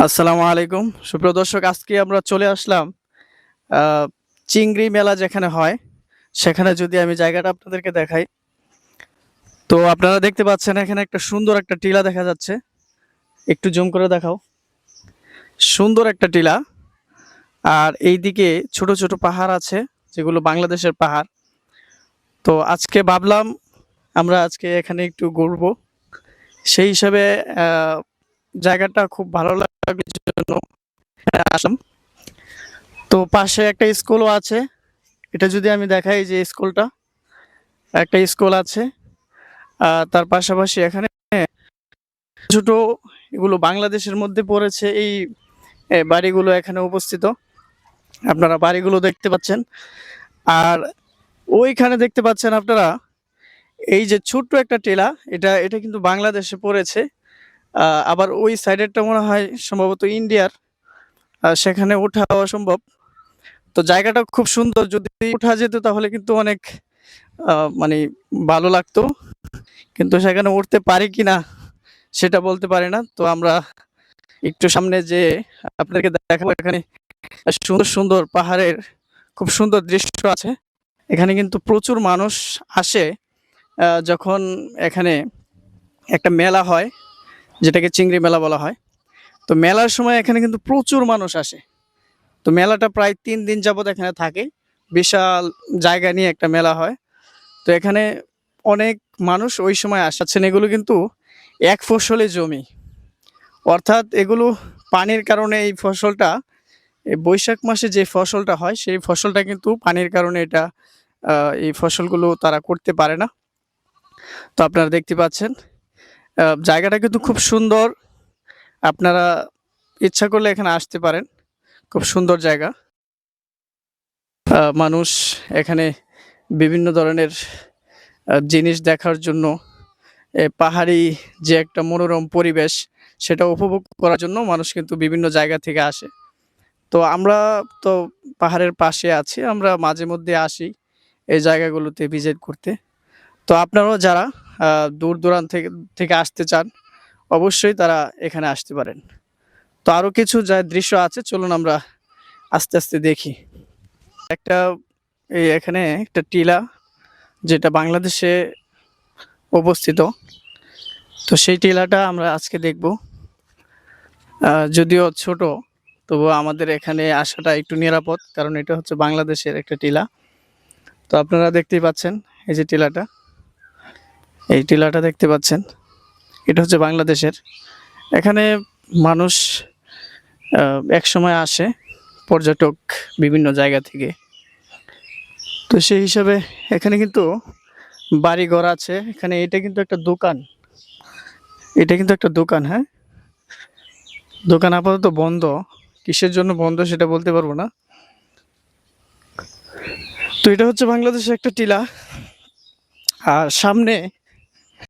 আসসালামু আলাইকুম সুপ্রিয় দর্শক, আজকে আমরা চলে আসলাম আহ, চিংড়ি মেলা যেখানে হয় সেখানে। যদি আমি জায়গাটা আপনাদেরকে দেখাই, তো আপনারা দেখতে পাচ্ছেন এখানে একটা সুন্দর একটা টিলা দেখা যাচ্ছে। একটু জুম করে দেখাও। সুন্দর একটা টিলা। আর এইদিকে ছোট ছোট পাহাড় আছে, যেগুলো বাংলাদেশের পাহাড়। তো আজকে ভাবলাম আমরা আজকে এখানে একটু ঘুরবো, সেই হিসাবে আহ, জায়গাটা খুব ভালো লাগার জন্য আসলাম। তো পাশে একটা স্কুলও আছে। এটা যদি আমি দেখাই, যে স্কুলটা, একটা স্কুল আছে। তার পাশাপাশি এখানে ছোট, এগুলো বাংলাদেশের মধ্যে পড়েছে এই বাড়িগুলো এখানে উপস্থিত। আপনারা বাড়িগুলো দেখতে পাচ্ছেন। আর ওইখানে দেখতে পাচ্ছেন আপনারা এই যে ছোট্ট একটা টিলা, এটা এটা কিন্তু বাংলাদেশে পড়েছে। আবার ওই সাইডেরটা মনে হয় সম্ভবত ইন্ডিয়ার। সেখানে ওঠা অসম্ভব। তো জায়গাটা খুব সুন্দর, যদি ওঠা যেত তাহলে কিন্তু অনেক মানে ভালো লাগতো, কিন্তু সেখানে উঠতে পারি কিনা সেটা বলতে পারি না। তো আমরা একটু সামনে যে আপনাদেরকে দেখাবো, এখানে সুন্দর সুন্দর পাহাড়ের খুব সুন্দর দৃশ্য আছে। এখানে কিন্তু প্রচুর মানুষ আসে যখন এখানে একটা মেলা হয়, যেটাকে চিংড়ি মেলা বলা হয়। তো মেলার সময় এখানে কিন্তু প্রচুর মানুষ আসে। তো মেলাটা প্রায় 3 দিন যাবত এখানে থাকে। বিশাল জায়গা নিয়ে একটা মেলা হয়। তো এখানে অনেক মানুষ ওই সময় আসাচ্ছেন। এগুলো কিন্তু এক ফসলি জমি, অর্থাৎ এগুলো পানির কারণে এই ফসলটা, এই বৈশাখ মাসে যে ফসলটা হয় সেই ফসলটা কিন্তু পানির কারণে এটা এই ফসলগুলো তারা করতে পারে না। তো আপনারা দেখতে পাচ্ছেন জায়গাটা কিন্তু খুব সুন্দর। আপনারা ইচ্ছা করলে এখানে আসতে পারেন। খুব সুন্দর জায়গা। মানুষ এখানে বিভিন্ন ধরনের জিনিস দেখার জন্য, পাহাড়ি যে একটা মনোরম পরিবেশ, সেটা উপভোগ করার জন্য মানুষ কিন্তু বিভিন্ন জায়গা থেকে আসে। তো আমরা তো পাহাড়ের পাশে আছি, আমরা মাঝে মধ্যে আসি এই জায়গাগুলোতে ভিজিট করতে। তো আপনারাও যারা দূর দূরান্ত থেকে থেকে আসতে চান, অবশ্যই তারা এখানে আসতে পারেন। তো আরো কিছু যা দৃশ্য আছে, চলুন আমরা আস্তে আস্তে দেখি। একটা এখানে একটা টিলা, যেটা বাংলাদেশে অবস্থিত। তো সেই টিলাটা আমরা আজকে দেখব। যদিও ছোট, তবুও আমাদের এখানে আসাটা একটু নিরাপদ, কারণ এটা হচ্ছে বাংলাদেশের একটা টিলা। তো আপনারা দেখতেই পাচ্ছেন এই যে টিলাটা, এই টিলাটা দেখতে পাচ্ছেন, এটা হচ্ছে বাংলাদেশের। এখানে মানুষ এক সময় আসে, পর্যটক বিভিন্ন জায়গা থেকে। তো সেই হিসাবে এখানে কিন্তু বাড়ি ঘর আছে। এখানে এটা কিন্তু একটা দোকান, এটা কিন্তু একটা দোকান। হ্যাঁ, দোকান আপাতত বন্ধ। কিসের জন্য বন্ধ সেটা বলতে পারবো না। তো এটা হচ্ছে বাংলাদেশের একটা টিলা। আর সামনে